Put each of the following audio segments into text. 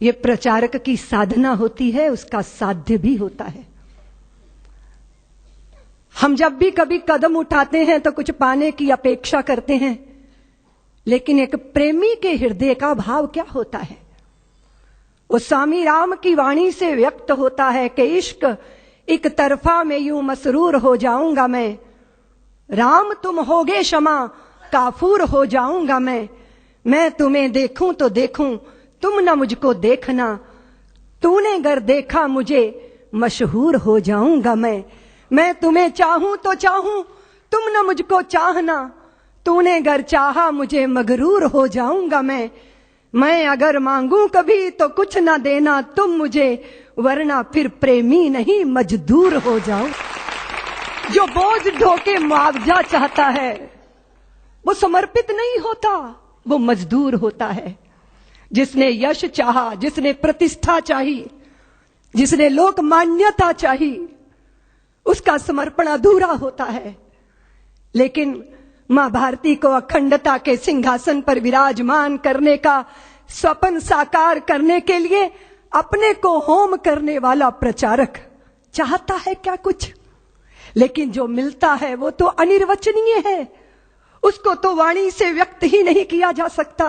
ये प्रचारक की साधना होती है, उसका साध्य भी होता है। हम जब भी कभी कदम उठाते हैं तो कुछ पाने की अपेक्षा करते हैं, लेकिन एक प्रेमी के हृदय का भाव क्या होता है? वो स्वामी राम की वाणी से व्यक्त होता है कि इश्क एक तरफा में यूं मसरूर हो जाऊंगा मैं, राम तुम होगे क्षमा काफूर हो जाऊंगा मैं तुम्हें देखूं तो देखूं तुम न मुझको देखना, तूने गर देखा मुझे मशहूर हो जाऊंगा मैं तुम्हें चाहूं तो चाहूं तुम न मुझको चाहना, तूने गर चाहा मुझे मगरूर हो जाऊंगा मैं अगर मांगू कभी तो कुछ ना देना तुम मुझे, वरना फिर प्रेमी नहीं मजदूर हो जाऊं। जो बोझ ढोके मुआवजा चाहता है वो समर्पित नहीं होता, वो मजदूर होता है। जिसने यश चाहा, जिसने प्रतिष्ठा चाही, जिसने लोक मान्यता चाही, उसका समर्पण अधूरा होता है। लेकिन मां भारती को अखंडता के सिंहासन पर विराजमान करने का स्वप्न साकार करने के लिए अपने को होम करने वाला प्रचारक चाहता है क्या कुछ? लेकिन जो मिलता है वो तो अनिर्वचनीय है, उसको तो वाणी से व्यक्त ही नहीं किया जा सकता।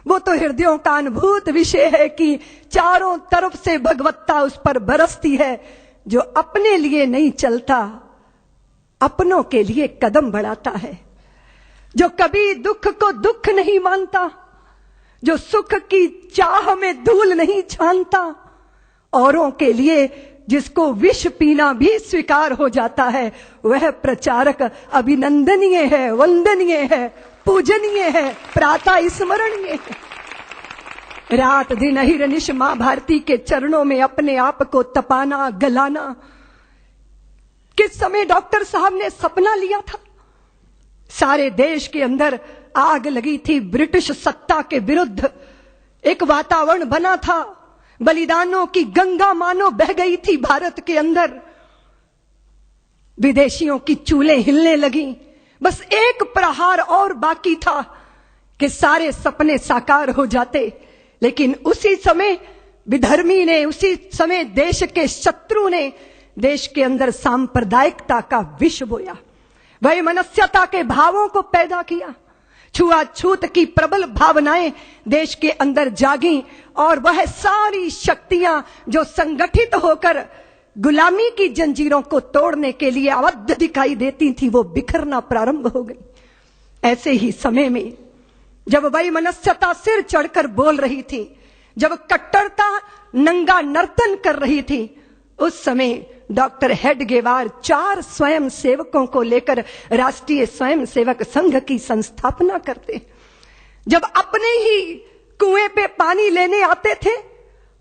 वो तो हृदयों का अनुभूत विषय है कि चारों तरफ से भगवत्ता उस पर बरसती है। जो अपने लिए नहीं चलता, अपनों के लिए कदम बढ़ाता है, जो कभी दुख को दुख नहीं मानता, जो सुख की चाह में धूल नहीं छानता, औरों के लिए जिसको विष पीना भी स्वीकार हो जाता है, वह प्रचारक अभिनंदनीय है, वंदनीय है, पूजनीय है, प्रातः स्मरणीय है। रात दिन अहिर्निश मां भारती के चरणों में अपने आप को तपाना, गलाना। किस समय डॉक्टर साहब ने सपना लिया था? सारे देश के अंदर आग लगी थी, ब्रिटिश सत्ता के विरुद्ध एक वातावरण बना था, बलिदानों की गंगा मानो बह गई थी भारत के अंदर, विदेशियों की चूल्हें हिलने लगी। बस एक प्रहार और बाकी था कि सारे सपने साकार हो जाते। लेकिन उसी समय विधर्मी ने, उसी समय देश के शत्रु ने देश के अंदर सांप्रदायिकता का विष बोया, वैमनस्यता के भावों को पैदा किया, छुआछूत की प्रबल भावनाएं देश के अंदर जागी, और वह सारी शक्तियां जो संगठित होकर गुलामी की जंजीरों को तोड़ने के लिए आबद्ध दिखाई देती थी, वो बिखरना प्रारंभ हो गई। ऐसे ही समय में जब वैमनस्यता सिर चढ़कर बोल रही थी, जब कट्टरता नंगा नर्तन कर रही थी, उस समय डॉक्टर हेडगेवार 4 स्वयं सेवकों को लेकर राष्ट्रीय स्वयं सेवक संघ की संस्थापना करते। जब अपने ही कुएं पे पानी लेने आते थे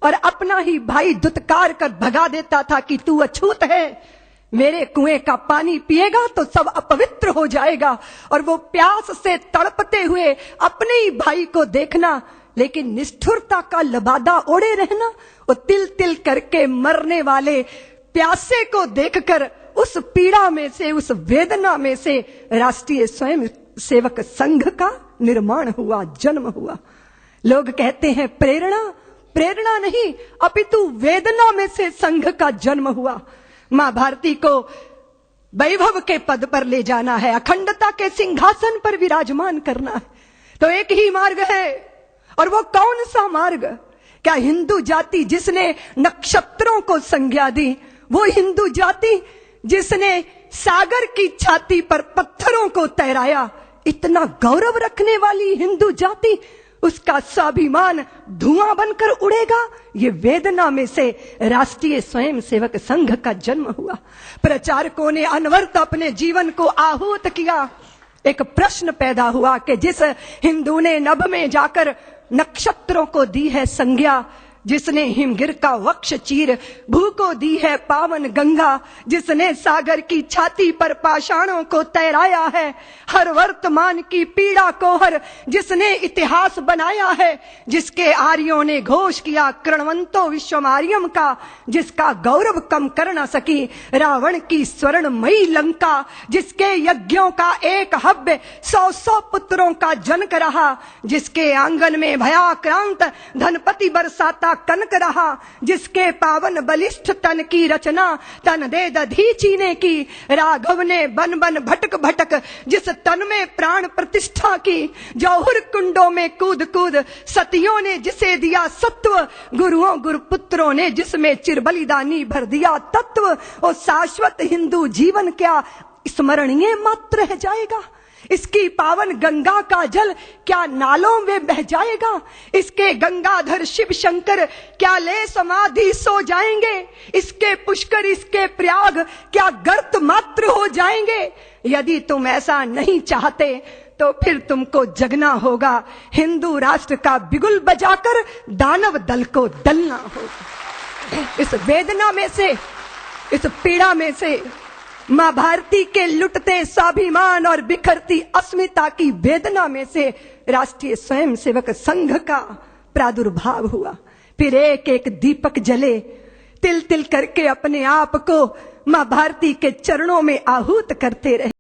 और अपना ही भाई दुत्कार कर भगा देता था कि तू अछूत है, मेरे कुएं का पानी पिएगा तो सब अपवित्र हो जाएगा, और वो प्यास से तड़पते हुए अपने ही भाई को देखना, लेकिन निष्ठुरता का लबादा ओढ़े रहना, वो तिल तिल करके मरने वाले प्यासे को देखकर उस पीड़ा में से, उस वेदना में से राष्ट्रीय स्वयं सेवक संघ का निर्माण हुआ, जन्म हुआ। लोग कहते हैं प्रेरणा, प्रेरणा नहीं अपितु वेदना में से संघ का जन्म हुआ। मां भारती को वैभव के पद पर ले जाना है, अखंडता के सिंहासन पर विराजमान करना है, तो एक ही मार्ग है। और वो कौन सा मार्ग? क्या हिंदू जाति जिसने नक्षत्रों को संज्ञा दी, वो हिंदू जाति जिसने सागर की छाती पर पत्थरों को तैराया, इतना गौरव रखने वाली हिंदू जाति, उसका स्वाभिमान धुआं बनकर उड़ेगा? ये वेदना में से राष्ट्रीय स्वयं सेवक संघ का जन्म हुआ। प्रचारकों ने अनवरत अपने जीवन को आहूत किया। एक प्रश्न पैदा हुआ कि जिस हिंदू ने नभ में जाकर नक्षत्रों को दी है संज्ञा, जिसने हिमगिर का वक्ष चीर भू को दी है पावन गंगा, जिसने सागर की छाती पर पाषाणों को तैराया है, हर वर्तमान की पीड़ा को हर जिसने इतिहास बनाया है, जिसके आर्यों ने घोष किया कृणवंतो विश्वमार्यम का, जिसका गौरव कम कर न सकी रावण की स्वर्णमयी लंका, जिसके यज्ञों का एक हव्य 100 पुत्रों का जनक रहा, जिसके आंगन में भयाक्रांत धनपति बरसाता कनक रहा, जिसके पावन बलिष्ठ तन की रचना तन दे दधीची ने की, राघव ने बन बन भटक भटक जिस तन में प्राण प्रतिष्ठा की, जौहर कुंडों में कूद कूद सतियों ने जिसे दिया सत्व, गुरुओं गुरुपुत्रों ने जिसमें चिरबलिदानी भर दिया तत्व, वो शाश्वत हिंदू जीवन क्या स्मरणीय मात्र रह जाएगा? इसकी पावन गंगा का जल क्या नालों में बह जाएगा? इसके गंगाधर शिव शंकर क्या ले समाधि सो जाएंगे? इसके पुष्कर इसके प्रयाग क्या गर्त मात्र हो जाएंगे? यदि तुम ऐसा नहीं चाहते तो फिर तुमको जगना होगा, हिंदू राष्ट्र का बिगुल बजाकर दानव दल को दलना होगा। इस वेदना में से, इस पीड़ा में से मां भारती के लुटते स्वाभिमान और बिखरती अस्मिता की वेदना में से राष्ट्रीय स्वयंसेवक संघ का प्रादुर्भाव हुआ। फिर एक एक दीपक जले, तिल तिल करके अपने आप को मां भारती के चरणों में आहूत करते रहे।